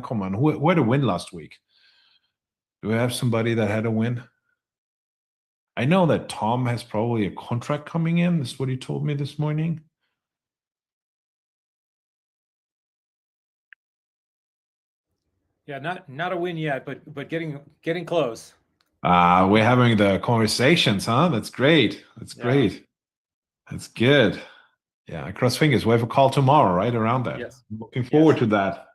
Glenn, come on. Who had a win last week? Do we have somebody that had a win? I know that Tom has probably a contract coming in. That's what he told me this morning. Yeah, not a win yet, but getting close. We're having the conversations, huh? That's great. That's great. That's good. Yeah, I cross fingers. We have a call tomorrow, right around that. Yes. I'm looking forward to that.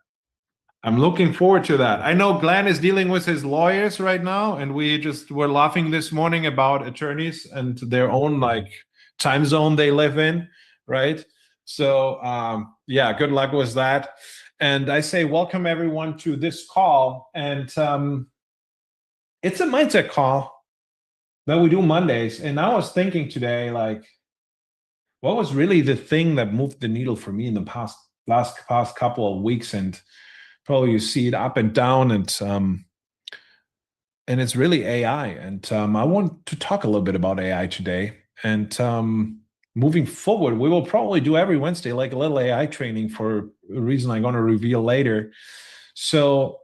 I'm looking forward to that. I know Glenn is dealing with his lawyers right now, and we just were laughing this morning about attorneys and their own like time zone they live in, right? So yeah, good luck with that. And I say welcome everyone to this call, and it's a mindset call that we do Mondays. And I was thinking today, like, what was really the thing that moved the needle for me in the past couple of weeks? And probably you see it up and down, and it's really AI. And I want to talk a little bit about AI today. And moving forward, we will probably do every Wednesday like a little AI training for a reason I'm going to reveal later. So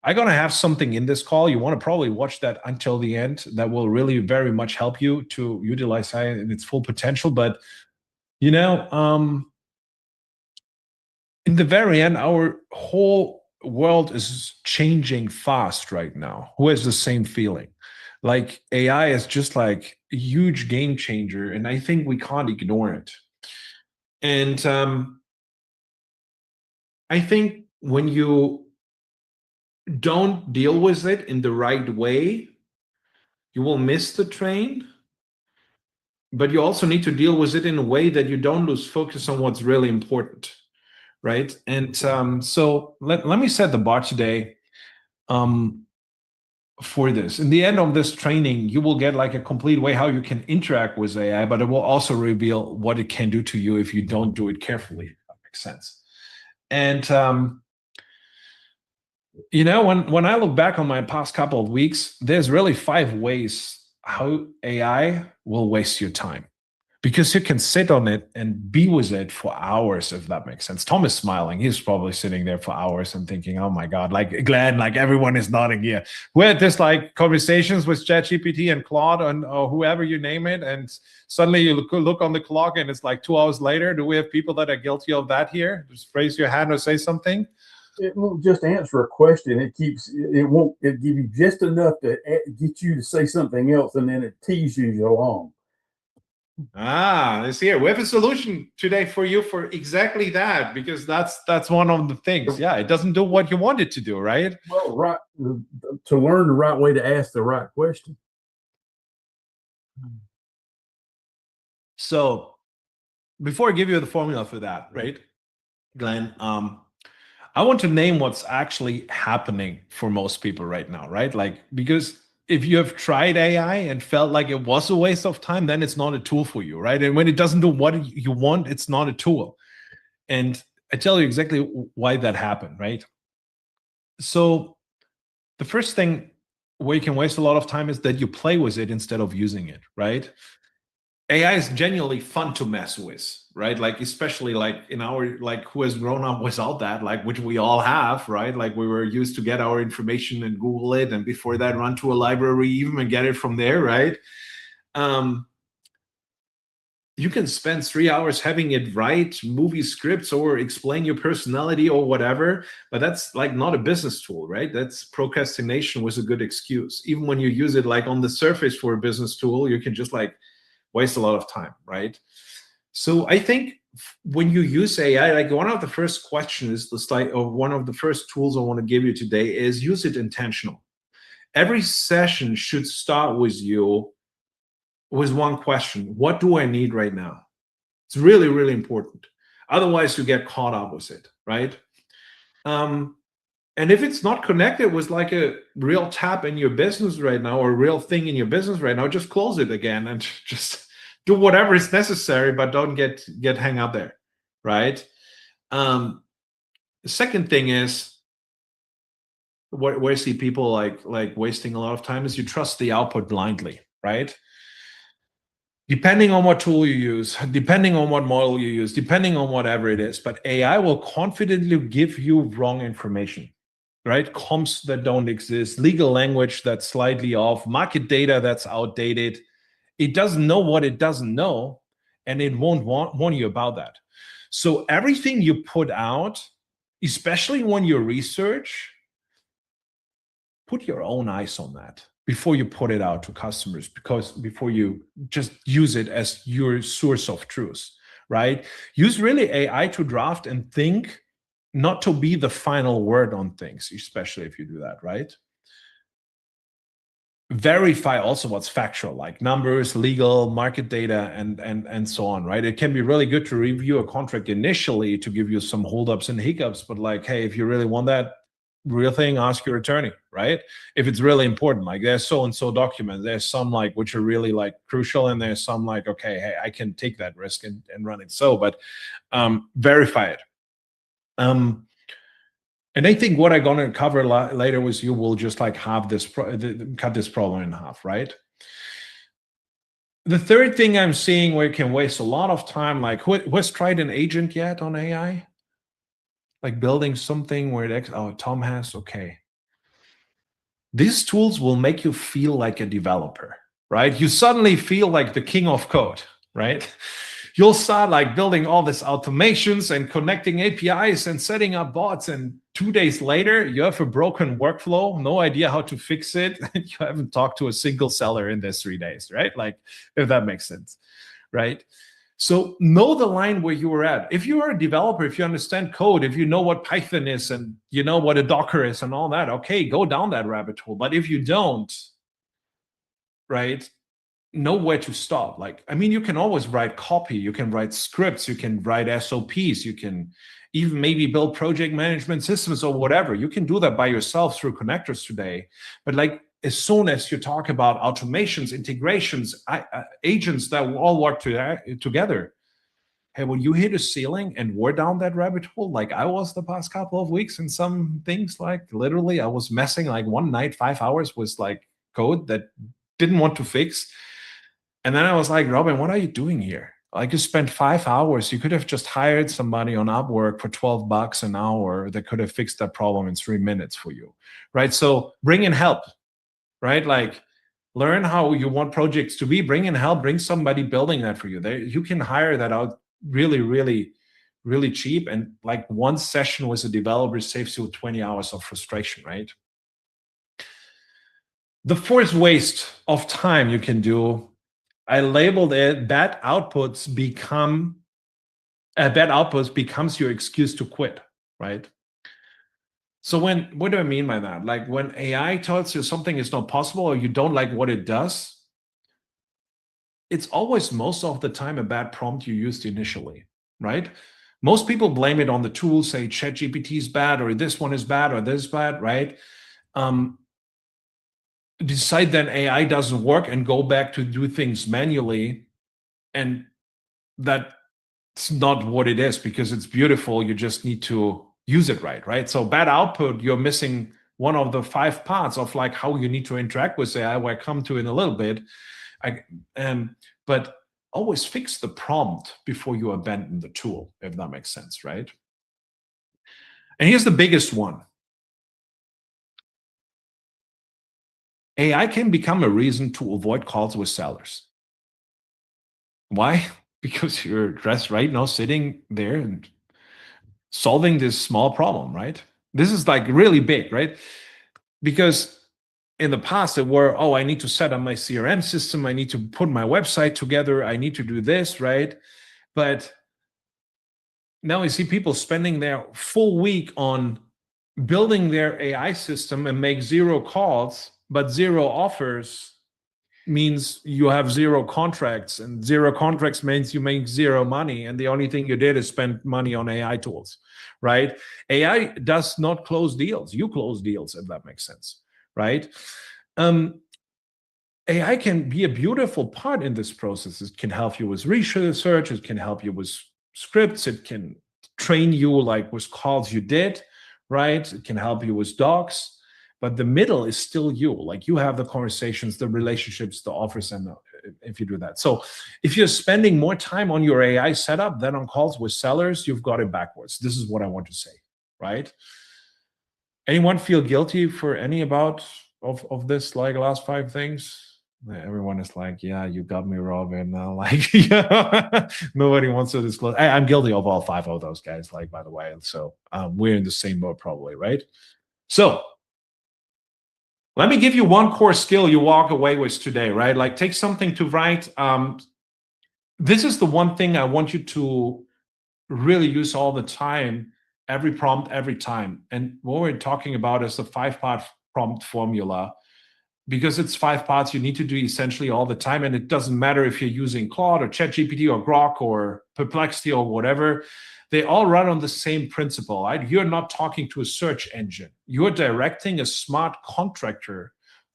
I'm going to have something in this call. You want to probably watch that until the end. That will really very much help you to utilize AI in its full potential. But, you know, in the very end, our whole world is changing fast right now. Who has the same feeling? Like AI is just like a huge game changer, and I think we can't ignore it. And I think when you don't deal with it in the right way, you will miss the train. But you also need to deal with it in a way that you don't lose focus on what's really important. Right. And so let me set the bar today for this. In the end of this training, you will get like a complete way how you can interact with AI, but it will also reveal what it can do to you if you don't do it carefully. If that makes sense. And you know, when I look back on my past couple of weeks, there's really 5 ways how AI will waste your time. Because you can sit on it and be with it for hours, if that makes sense. Tom is smiling. He's probably sitting there for hours and thinking, oh my God, like Glenn, like everyone is nodding here. We had this like conversations with ChatGPT and Claude and or whoever you name it. And suddenly you look on the clock and it's like 2 hours later. Do we have people that are guilty of that here? Just raise your hand or say something. It won't just answer a question. It give you just enough to get you to say something else, and then it teases you along. It's here. We have a solution today for you for exactly that, because that's one of the things. Yeah, it doesn't do what you want it to do, right? Well, right, to learn the right way to ask the right question. So before I give you the formula for that, right, Glenn, I want to name what's actually happening for most people right now, right? Like, because if you have tried AI and felt like it was a waste of time, then it's not a tool for you, right? And when it doesn't do what you want, it's not a tool. And I tell you exactly why that happened, right? So the first thing where you can waste a lot of time is that you play with it instead of using it, right? AI is genuinely fun to mess with, right? Like, especially like in our, like, who has grown up without that, like, which we all have, right? Like, we were used to get our information and Google it, and before that run to a library even and get it from there, right? You can spend 3 hours having it write movie scripts or explain your personality or whatever, but that's like not a business tool, right? That's procrastination with a good excuse. Even when you use it like on the surface for a business tool, you can just like waste a lot of time, right? So I think when you use AI, like one of the first questions, or one of the first tools I want to give you today is use it intentional. Every session should start with you with one question: what do I need right now? It's really, really important. Otherwise, you get caught up with it, right? And if it's not connected with like a real tap in your business right now or a real thing in your business right now, just close it again and just do whatever is necessary, but don't get hang up there, right? The second thing is where I see people like wasting a lot of time is you trust the output blindly, right? Depending on what tool you use, depending on what model you use, depending on whatever it is, but AI will confidently give you wrong information. right? Comps that don't exist, legal language that's slightly off, market data that's outdated. It doesn't know what it doesn't know, and it won't warn you about that. So everything you put out, especially when you research, put your own eyes on that before you put it out to customers, because before you just use it as your source of truth, right? Use really AI to draft and think, not to be the final word on things, especially if you do that, right? Verify also what's factual, like numbers, legal, market data, and so on, right? It can be really good to review a contract initially to give you some holdups and hiccups, but like, hey, if you really want that real thing, ask your attorney, right? If it's really important, like there's so-and-so document, there's some like which are really like crucial, and there's some like, okay, hey, I can take that risk and run it. So, but verify it. And I think what I'm going to cover later with you will just like have this cut this problem in half, right? The third thing I'm seeing where you can waste a lot of time, like who has tried an agent yet on AI? Like building something where Tom has, okay. These tools will make you feel like a developer, right? You suddenly feel like the king of code, right? You'll start like building all these automations and connecting APIs and setting up bots, and 2 days later you have a broken workflow, no idea how to fix it, and you haven't talked to a single seller in this 3 days, right? Like, if that makes sense, right? So know the line where you are at. If you are a developer, if you understand code, if you know what Python is and you know what a Docker is and all that, okay, go down that rabbit hole. But if you don't, right, know where to stop. Like, I mean, you can always write copy, you can write scripts, you can write SOPs, you can even maybe build project management systems or whatever. You can do that by yourself through connectors today. But like, as soon as you talk about automations, integrations, agents that will all work together, hey, when you hit a ceiling and we're down that rabbit hole, like I was the past couple of weeks, and some things, like literally I was messing like one night, 5 hours with like code that didn't want to fix. And then I was like, Robin, what are you doing here? Like, you spent 5 hours. You could have just hired somebody on Upwork for $12 an hour that could have fixed that problem in 3 minutes for you, right? So bring in help, right? Like, learn how you want projects to be. Bring in help. Bring somebody building that for you. You can hire that out really, really, really cheap. And like one session with a developer saves you 20 hours of frustration, right? The fourth waste of time you can do, I labeled it bad outputs becomes your excuse to quit, right? So what do I mean by that? Like when AI tells you something is not possible or you don't like what it does, it's always most of the time a bad prompt you used initially, right? Most people blame it on the tool, say ChatGPT is bad, or this one is bad, or this is bad, right? Decide then AI doesn't work and go back to do things manually, and that's not what it is, because it's beautiful. You just need to use it right? So bad output, you're missing one of the 5 parts of like how you need to interact with AI, where I come to in a little bit. But always fix the prompt before you abandon the tool, if that makes sense, right? And here's the biggest one. AI can become a reason to avoid calls with sellers. Why? Because you're just right now sitting there and solving this small problem, right? This is like really big, right? Because in the past it were, oh, I need to set up my CRM system, I need to put my website together, I need to do this, right? But now you see people spending their full week on building their AI system and make 0 calls, but 0 offers means you have 0 contracts, and 0 contracts means you make 0 money, and the only thing you did is spend money on AI tools, right? AI does not close deals. You close deals, if that makes sense, right? AI can be a beautiful part in this process. It can help you with research, it can help you with scripts, it can train you like with calls you did, right? It can help you with docs. But the middle is still you. Like, you have the conversations, the relationships, the offers, and if you do that. So if you're spending more time on your AI setup than on calls with sellers, you've got it backwards. This is what I want to say, right? Anyone feel guilty for any of this, like, last 5 things? Everyone is like, yeah, you got me, Robin. Like, yeah, nobody wants to disclose. I'm guilty of all 5 of those guys, like, by the way. And so we're in the same boat probably, right? So let me give you one core skill you walk away with today, right? Like, take something to write. This is the one thing I want you to really use all the time, every prompt, every time. And what we're talking about is the 5-part prompt formula, because it's 5 parts you need to do essentially all the time. And it doesn't matter if you're using Claude or ChatGPT or Grok or Perplexity or whatever. They all run on the same principle, right? You're not talking to a search engine. You're directing a smart contractor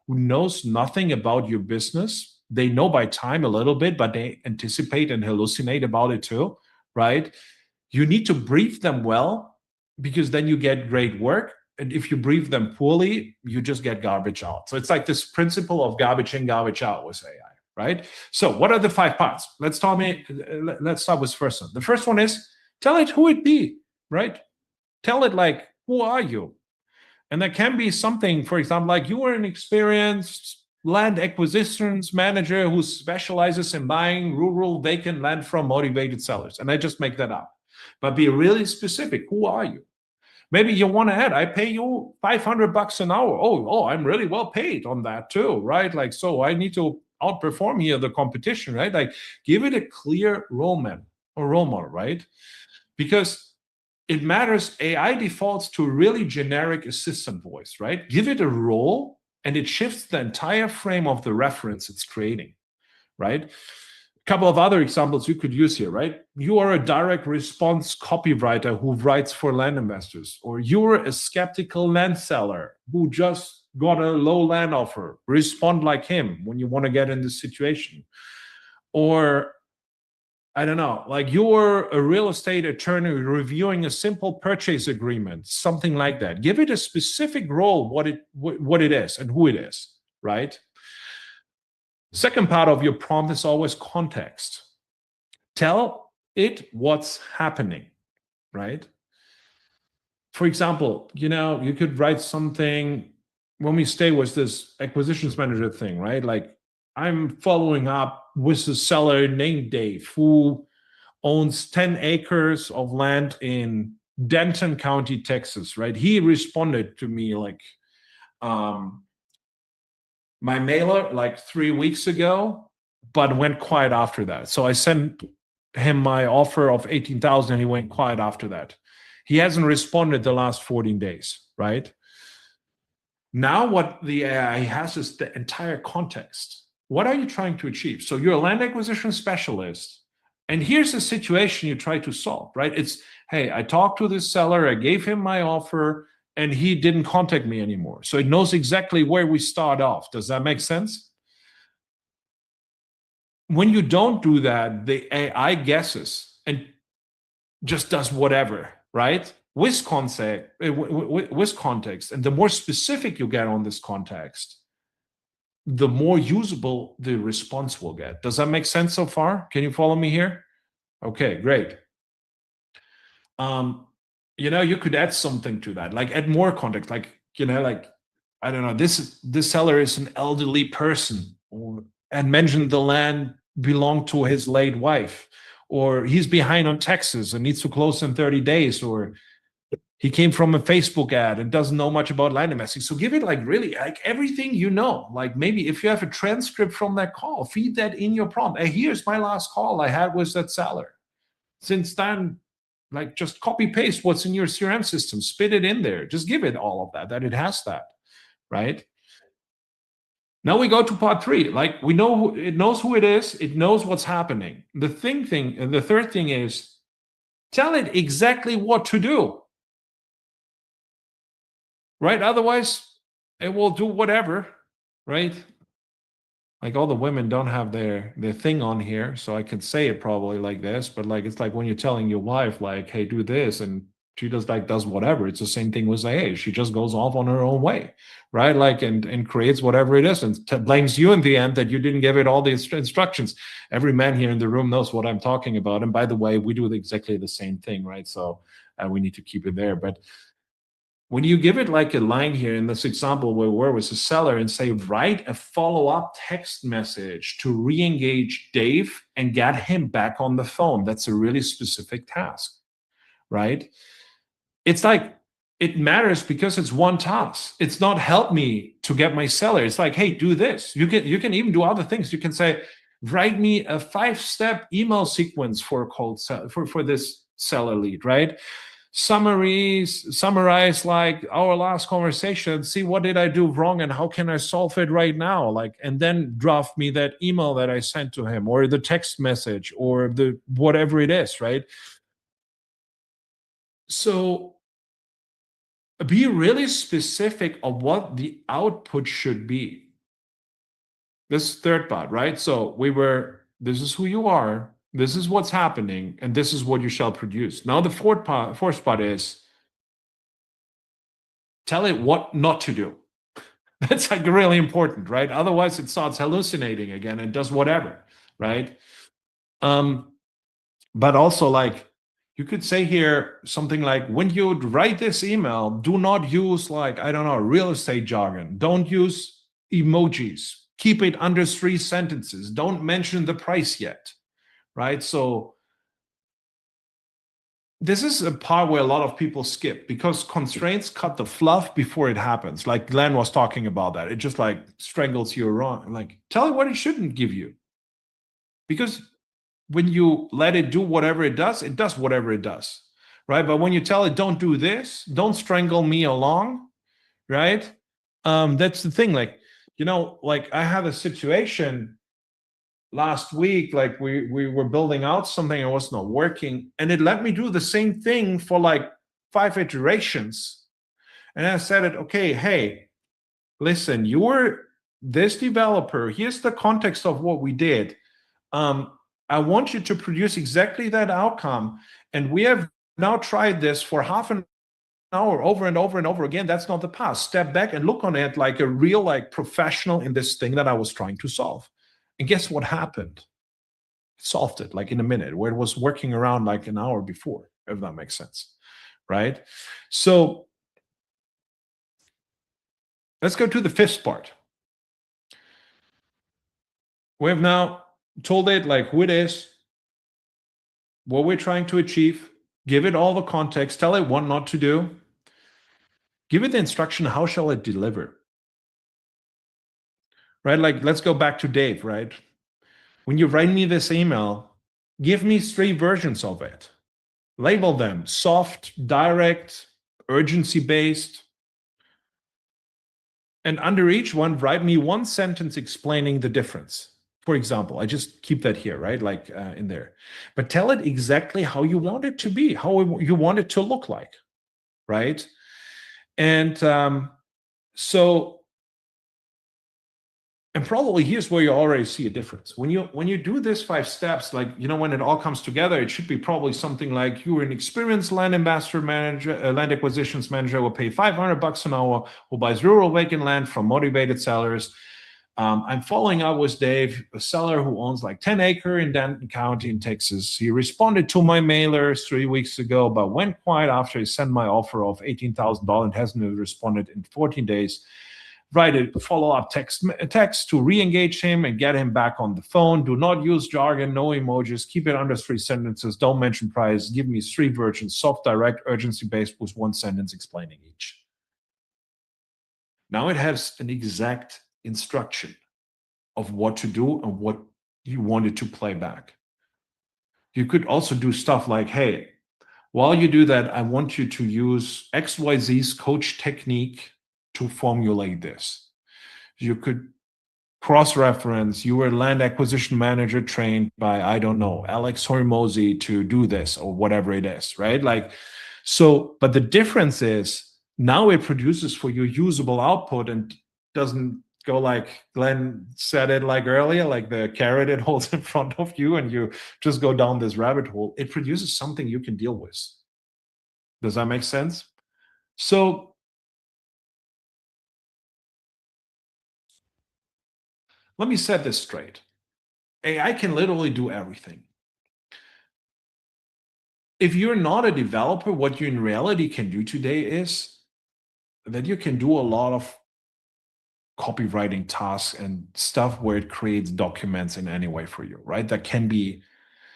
who knows nothing about your business. They know by time a little bit, but they anticipate and hallucinate about it too, right? You need to brief them well, because then you get great work. And if you brief them poorly, you just get garbage out. So it's like this principle of garbage in, garbage out with AI, right? So what are the 5 parts? Let's start with the first one. The first one is, tell it who it be, right? Tell it, like, who are you? And that can be something, for example, like, you are an experienced land acquisitions manager who specializes in buying rural vacant land from motivated sellers. And I just make that up. But be really specific. Who are you? Maybe you want to add, I pay you $500 an hour. Oh, I'm really well paid on that too, right? Like, so I need to outperform here the competition, right? Like, give it a clear role model, right? Because it matters. AI defaults to really generic assistant voice, right? Give it a role and it shifts the entire frame of the reference it's creating, right? A couple of other examples you could use here, right? You are a direct response copywriter who writes for land investors, or you're a skeptical land seller who just got a low land offer. Respond like him when you want to get in this situation. Or, I don't know, like, you're a real estate attorney reviewing a simple purchase agreement, something like that. Give it a specific role, what it is and who it is, right? Second part of your prompt is always context. Tell it what's happening, right? For example, you could write something, when we stay with this acquisitions manager thing, right? Like, I'm following up with a seller named Dave who owns 10 acres of land in Denton County, Texas, right? He responded to me like, my mailer like 3 weeks ago, but went quiet after that. So I sent him my offer of 18,000 and he went quiet after that. He hasn't responded the last 14 days, right? Now what the AI has is the entire context. What are you trying to achieve? So you're a land acquisition specialist, and here's the situation you try to solve, right? It's, hey, I talked to this seller, I gave him my offer, and he didn't contact me anymore. So it knows exactly where we start off. Does that make sense? When you don't do that, the AI guesses and just does whatever, right? With context, and the more specific you get on this context, the more usable the response will get. Does that make sense so far? Can you follow me here? Okay, great. You could add something to that, like add more context, like, like, I don't know, this seller is an elderly person, and mention the land belonged to his late wife, or he's behind on taxes and needs to close in 30 days, or he came from a Facebook ad and doesn't know much about land investing. So give it like really like everything, like maybe if you have a transcript from that call, feed that in your prompt. Hey, here's my last call I had with that seller. Since then, like, just copy paste what's in your CRM system, spit it in there, just give it all of that it has that, right? Now we go to part 3. Like, we know it knows who it is, it knows what's happening. The third thing is, tell it exactly what to do, right? Otherwise, it will do whatever, right? Like, all the women don't have their thing on here, so I could say it probably like this, but like, it's like when you're telling your wife, like, hey, do this, and she does whatever. It's the same thing with AI. She just goes off on her own way, right? Like, and creates whatever it is, and blames you in the end that you didn't give it all the instructions. Every man here in the room knows what I'm talking about. And by the way, we do exactly the same thing, right? So we need to keep it there. But when you give it like a line here in this example where we're with a seller and say, write a follow-up text message to re-engage Dave and get him back on the phone. That's a really specific task, right? It's like, it matters because it's one task. It's not help me to get my seller. It's like, hey, do this. You can even do other things. You can say, write me a 5-step email sequence for a cold for this seller lead, right? Summarize like our last conversation, see what did I do wrong and how can I solve it right now, like, and then draft me that email that I sent to him, or the text message, or the whatever it is, right? So be really specific of what the output should be. This third part, right? So this is who you are, this is what's happening, and this is what you shall produce. Now the fourth part is tell it what not to do. That's like really important, right? Otherwise it starts hallucinating again and does whatever, right? But also, like, you could say here something like, when you write this email, do not use, like, I don't know, real estate jargon. Don't use emojis. Keep it under 3 sentences. Don't mention the price yet, right? So this is a part where a lot of people skip because constraints cut the fluff before it happens. Like Glenn was talking about that. It just like strangles you around. Like, tell it what it shouldn't give you. Because when you let it do whatever it does whatever it does, right? But when you tell it, don't do this, don't strangle me along, right? That's the thing. Like, you know, like I had a situation last week, like we were building out something and it was not working, and it let me do the same thing for like 5 iterations. And I said it, okay, hey, listen, you're this developer, here's the context of what we did. I want you to produce exactly that outcome. And we have now tried this for half an hour over and over and over again. That's not the past. Step back and look on it like a real, like, professional in this thing that I was trying to solve. And guess what happened? It solved it like in a minute, where it was working around like an hour before, if that makes sense, right? So let's go to the 5th part. We have now told it like who it is, what we're trying to achieve, give it all the context, tell it what not to do, give it the instruction, how shall it deliver, right? Like, let's go back to Dave, right? When you write me this email, give me 3 versions of it. Label them soft, direct, urgency-based. And under each one, write me 1 sentence explaining the difference. For example, I just keep that here, right? Like in there. But tell it exactly how you want it to be, how you want it to look like, right? And and probably here's where you already see a difference. When you do this 5 steps, like, you know, when it all comes together, it should be probably something like, you're an experienced land ambassador manager, land acquisitions manager, will pay $500 an hour, who buys rural vacant land from motivated sellers. I'm following up with Dave, a seller who owns like 10 acres in Denton County in Texas. He responded to my mailers 3 weeks ago, but went quiet after he sent my offer of $18,000 and hasn't responded in 14 days. Write a follow-up text to re-engage him and get him back on the phone. Do not use jargon, no emojis, keep it under 3 sentences, don't mention price, give me 3 versions, soft, direct, urgency-based, with 1 sentence explaining each. Now it has an exact instruction of what to do and what you wanted to play back. You could also do stuff like, hey, while you do that, I want you to use XYZ's coach technique to formulate this. You could cross-reference, you were a land acquisition manager trained by, I don't know, Alex Hormozy to do this, or whatever it is, right? Like, so, but the difference is now it produces for you usable output and doesn't go like Glenn said it like earlier, like the carrot it holds in front of you and you just go down this rabbit hole. It produces something you can deal with. Does that make sense? So let me set this straight. AI can literally do everything. If you're not a developer, what you in reality can do today is that you can do a lot of copywriting tasks and stuff where it creates documents in any way for you, right? That can be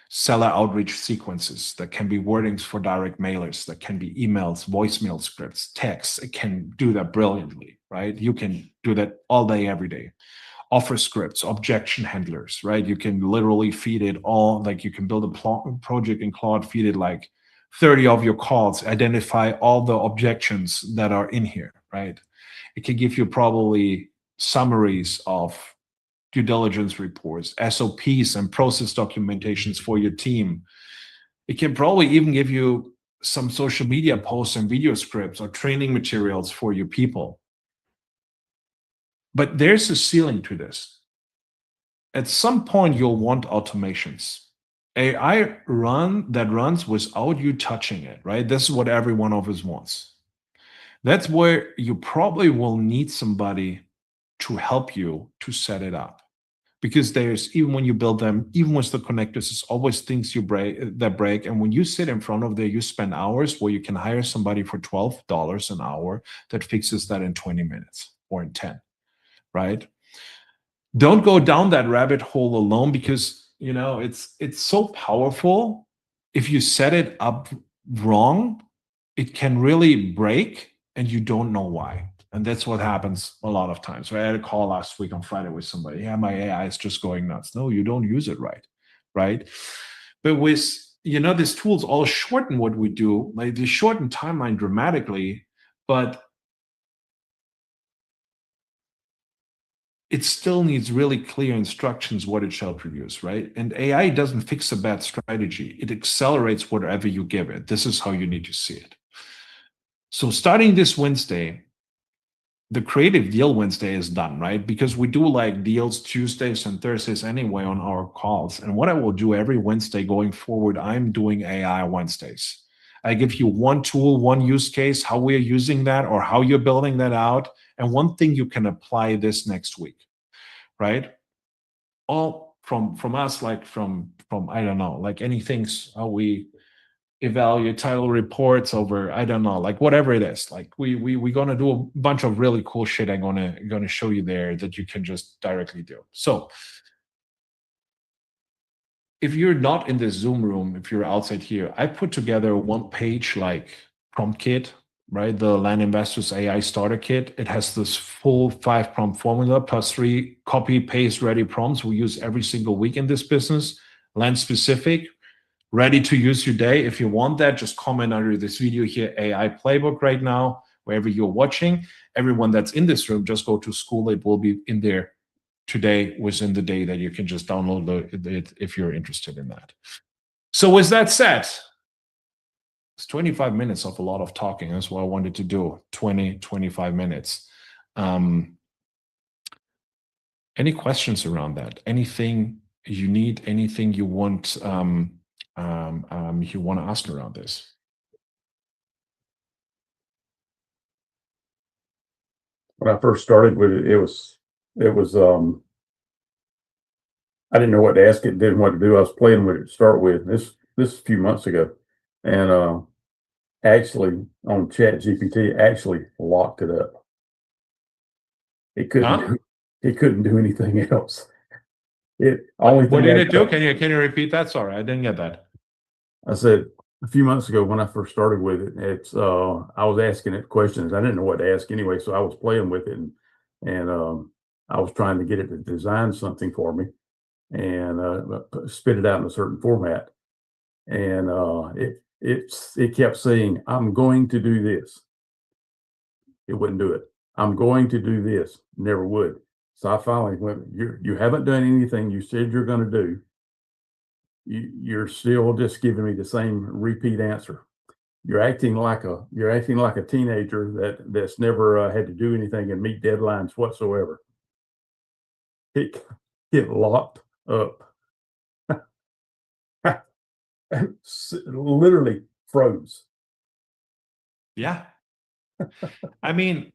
seller outreach sequences, that can be wordings for direct mailers, that can be emails, voicemail scripts, texts. It can do that brilliantly, right? You can do that all day, every day. Offer scripts, objection handlers, right? You can literally feed it all, like you can build a project in Claude, feed it like 30 of your calls, identify all the objections that are in here, right? It can give you probably summaries of due diligence reports, SOPs and process documentations for your team. It can probably even give you some social media posts and video scripts or training materials for your people. But there's a ceiling to this. At some point, you'll want automations. AI that runs without you touching it, right? This is what every one of us wants. That's where you probably will need somebody to help you to set it up. Because there's, even when you build them, even with the connectors, there's always things that break. And when you sit in front of there, you spend hours where you can hire somebody for $12 an hour that fixes that in 20 minutes or in 10, right? Don't go down that rabbit hole alone, because it's so powerful. If you set it up wrong, it can really break and you don't know why. And that's what happens a lot of times. So I had a call last week on Friday with somebody. Yeah, my AI is just going nuts. No, you don't use it right? But with, these tools all shorten what we do. Like, they shorten timeline dramatically, but it still needs really clear instructions what it shall produce, right? And AI doesn't fix a bad strategy. It accelerates whatever you give it. This is how you need to see it. So starting this Wednesday, the creative deal Wednesday is done, right? Because we do like deals Tuesdays and Thursdays anyway on our calls. And what I will do every Wednesday going forward, I'm doing AI Wednesdays. I give you one tool, one use case, how we're using that or how you're building that out, and one thing you can apply this next week, right? All from us, like from I don't know, like anything, how we evaluate title reports over, I don't know, like whatever it is. Like we're gonna do a bunch of really cool shit I'm gonna show you there that you can just directly do. So if you're not in the Zoom room, if you're outside here, I put together a one-page like prompt kit, right? The Land Investors AI Starter Kit. It has this full 5-prompt formula plus 3 copy-paste ready prompts we use every single week in this business, land specific, ready to use your day. If you want that, just comment under this video here, AI Playbook right now, wherever you're watching. Everyone that's in this room, just go to Skool. It will be in there today, within the day, that you can just download it if you're interested in that. So with that said, it's 25 minutes of a lot of talking. That's what I wanted to do, 25 minutes. Any questions around that? Anything you need, anything you want, you want to ask around this? When I first started with it, it was I didn't know what to ask it, didn't know what to do. I was playing with it to start with. This a few months ago, and actually on Chat GPT actually locked it up. It couldn't do anything else. What did it do? Can you repeat that? Sorry, I didn't get that. I said a few months ago when I first started with it, I was asking it questions. I didn't know what to ask anyway, so I was playing with it, and I was trying to get it to design something for me and spit it out in a certain format. And it kept saying, "I'm going to do this." It wouldn't do it. "I'm going to do this." Never would. So I finally went, "You haven't done anything you said you're going to do. You're still just giving me the same repeat answer. You're acting like a teenager that's never had to do anything and meet deadlines whatsoever." It locked up. Literally froze. Yeah. I mean,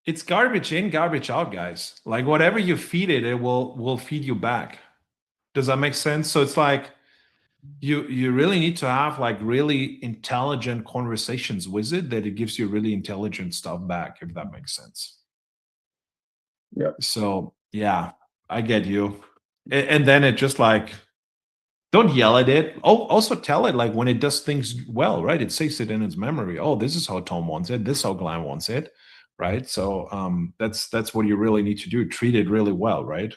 it's garbage in, garbage out, guys. Like whatever you feed it, it will feed you back. Does that make sense? So it's like, you really need to have like really intelligent conversations with it, that it gives you really intelligent stuff back, if that makes sense. Yeah. So yeah, I get you. And then it just like, don't yell at it. Oh, also tell it like when it does things well, right? It saves it in its memory. Oh, this is how Tom wants it. This is how Glenn wants it, right? So that's what you really need to do. Treat it really well, right?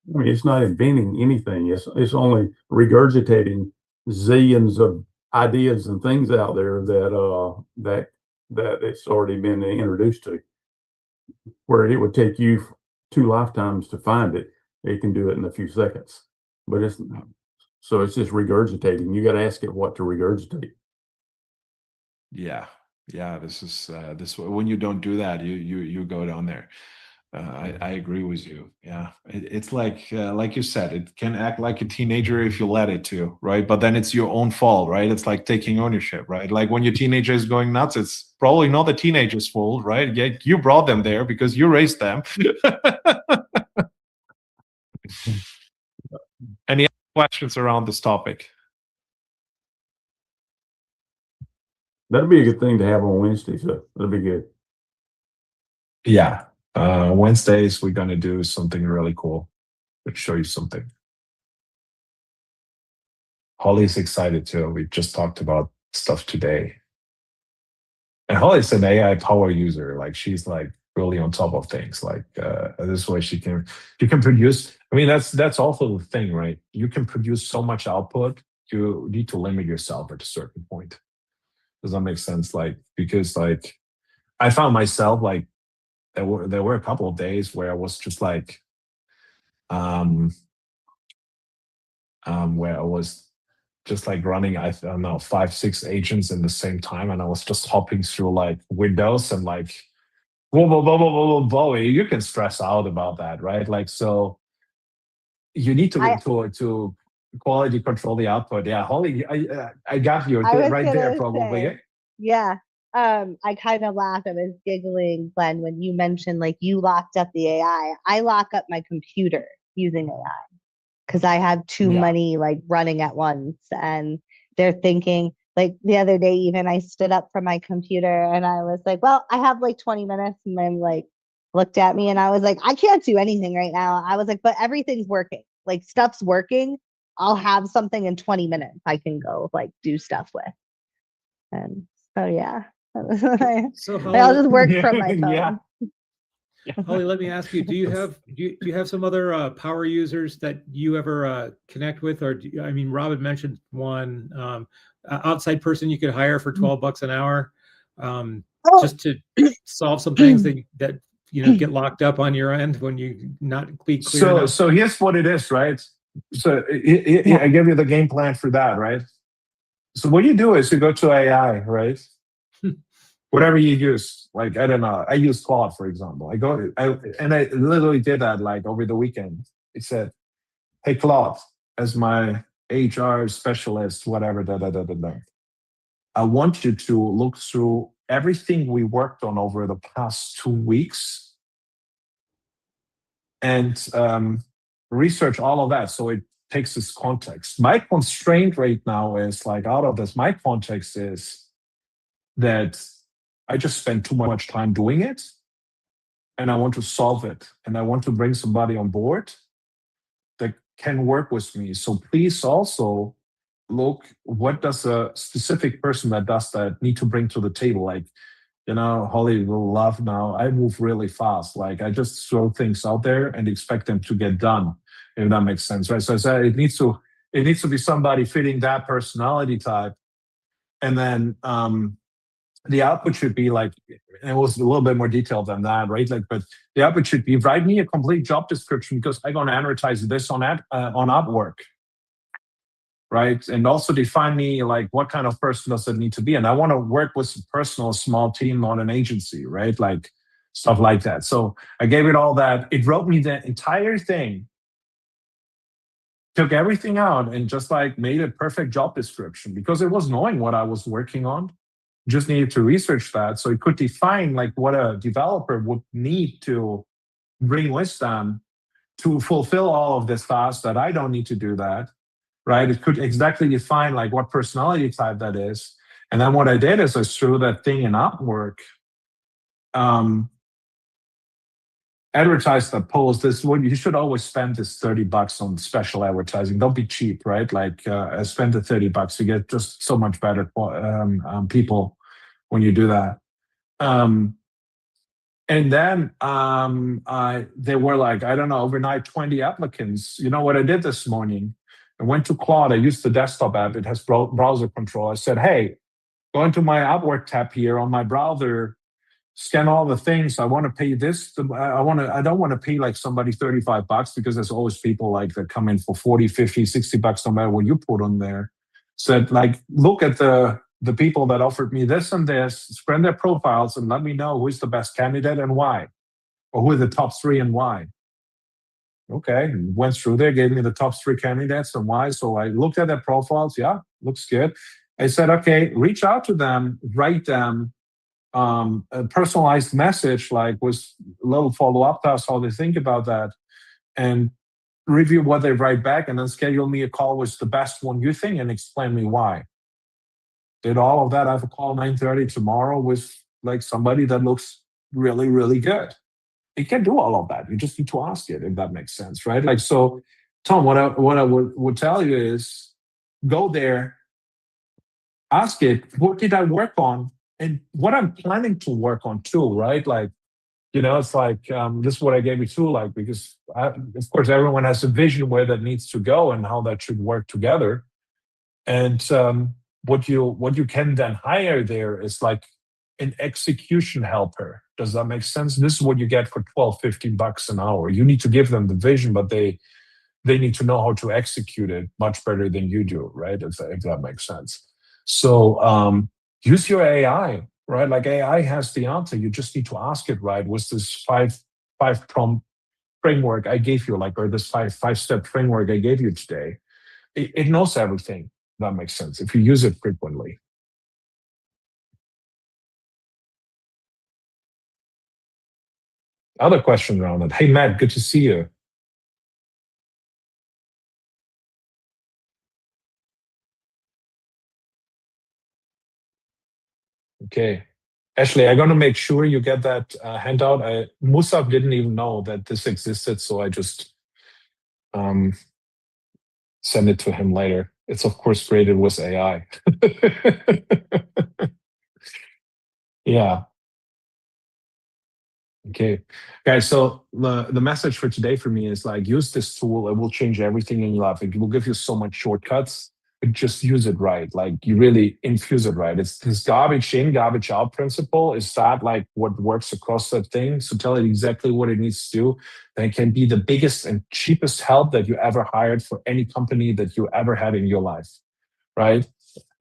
I mean, it's not inventing anything. It's only regurgitating zillions of ideas and things out there that it's already been introduced to. Where it would take you 2 lifetimes to find it, it can do it in a few seconds. But it's just regurgitating. You got to ask it what to regurgitate. Yeah, this is this, when you don't do that, you go down there. I agree with you. Yeah, it's like you said, it can act like a teenager if you let it to, right? But then it's your own fault, right? It's like taking ownership, right? Like when your teenager is going nuts, it's probably not the teenager's fault, right? Yeah, you brought them there because you raised them. Any other questions around this topic? That'd be a good thing to have on Wednesday, so that'd be good. Yeah. Wednesdays, we're going to do something really cool. Let's show you something. Holly's excited too. We just talked about stuff today. And Holly's an AI power user. Like she's like really on top of things. Like this way she can produce. I mean, that's also the thing, right? You can produce so much output. You need to limit yourself at a certain point. Does that make sense? Like, because like I found myself like there were a couple of days where I was just like where I was just like running, I don't know, 5-6 agents in the same time, and I was just hopping through like windows and like whoa, whoa, whoa, whoa, whoa, whoa, whoa. You can stress out about that, right? Like, so you need to quality control the output. Yeah, Holly, I got you right there probably. Say, yeah. I kind of laugh. I was giggling, Glenn, when you mentioned like you locked up the AI. I lock up my computer using AI because I have too many like running at once, and they're thinking like the other day, even I stood up from my computer and I was like, well, I have like 20 minutes, and then like looked at me and I was like, I can't do anything right now. I was like, but everything's working, like stuff's working. I'll have something in 20 minutes I can go like do stuff with. And so yeah. So Holly, I'll just work from my phone. Yeah. Holly, let me ask you: do you have some other power users that you ever connect with, or I mean, Rob had mentioned one outside person you could hire for $12 an hour, just to solve some things that you know get locked up on your end when you not be clear enough. So here's what it is, right? So I give you the game plan for that, right? So what you do is you go to AI, right? Whatever you use, like I don't know, I use Claude for example. I literally did that like over the weekend. It said, "Hey Claude, as my HR specialist, whatever, I want you to look through everything we worked on over the past 2 weeks and research all of that." So it takes this context. My constraint right now is like out of this, my context is that I just spend too much time doing it and I want to solve it. And I want to bring somebody on board that can work with me. So please also look, what does a specific person that does that need to bring to the table? Like, you know, Holly will love now. I move really fast. Like I just throw things out there and expect them to get done, if that makes sense, right? So I said it needs to be somebody fitting that personality type. And then the output should be like, and it was a little bit more detailed than that, right? Like, but the output should be, write me a complete job description because I'm going to advertise this on Upwork, right? And also define me like what kind of person does it need to be, and I want to work with a personal small team, not an agency, right? Like stuff like that. So I gave it all that. It wrote me the entire thing, took everything out, and just like made a perfect job description because it was knowing what I was working on. Just needed to research that so it could define like what a developer would need to bring with them to fulfill all of this task that I don't need to do that, right? It could exactly define like what personality type that is. And then what I did is I threw that thing in Upwork, advertise the post. This is what you should always spend this $30 on special advertising. Don't be cheap, right? Like spend the $30. You get just so much better people when you do that. And then there were like, I don't know, overnight 20 applicants. You know what I did this morning? I went to Claude. I used the desktop app. It has browser control. I said, hey, go into my Upwork tab here on my browser, scan all the things. I want to pay this. I don't want to pay like somebody $35 because there's always people like that come in for 40, 50, $60 no matter what you put on there. Said like, look at the people that offered me this and this, scan their profiles and let me know who is the best candidate and why, or who are the top 3 and why. Okay, went through there, gave me the top 3 candidates and why. So I looked at their profiles. Yeah, looks good. I said, okay, reach out to them, write them a personalized message, like with a little follow-up to us, how they think about that, and review what they write back, and then schedule me a call with the best one you think and explain me why. Did all of that. I have a call 9:30 tomorrow with like somebody that looks really, really good. You can do all of that. You just need to ask it, if that makes sense, right? Like, so Tom, what I would tell you is go there, ask it, what did I work on? And what I'm planning to work on too, right? Like, you know, it's like, this is what I gave you too, like, because of course, everyone has a vision where that needs to go and how that should work together. And what you can then hire there is like an execution helper. Does that make sense? This is what you get for $12, $15 an hour. You need to give them the vision, but they need to know how to execute it much better than you do, right? If that makes sense. So use your AI, right? Like AI has the answer. You just need to ask it, right? With this five prompt framework I gave you, like, or this five-step framework I gave you today, it knows everything. That makes sense if you use it frequently. Other questions around it? Hey, Matt, good to see you. Okay. Ashley, I'm going to make sure you get that handout. Musab didn't even know that this existed, so I just send it to him later. It's, of course, created with AI. Yeah. Okay, guys, so the message for today for me is like, use this tool. It will change everything in your life. It will give you so much shortcuts, but just use it right. Like, you really infuse it right. It's this garbage in, garbage out principle. Is that like what works across that thing? So tell it exactly what it needs to do. Then it can be the biggest and cheapest help that you ever hired for any company that you ever had in your life, right?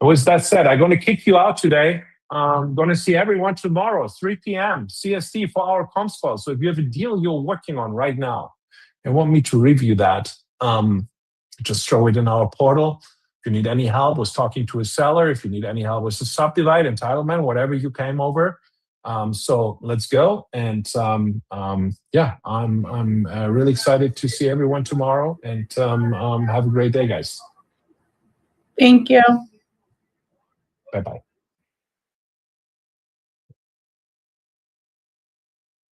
And with that said, I'm going to kick you out today. I'm going to see everyone tomorrow, 3 p.m. CST for our comms call. So if you have a deal you're working on right now and want me to review that, just throw it in our portal. If you need any help with talking to a seller, if you need any help with the subdivide, entitlement, whatever you came over. So let's go. And yeah, I'm really excited to see everyone tomorrow. And have a great day, guys. Thank you. Bye-bye.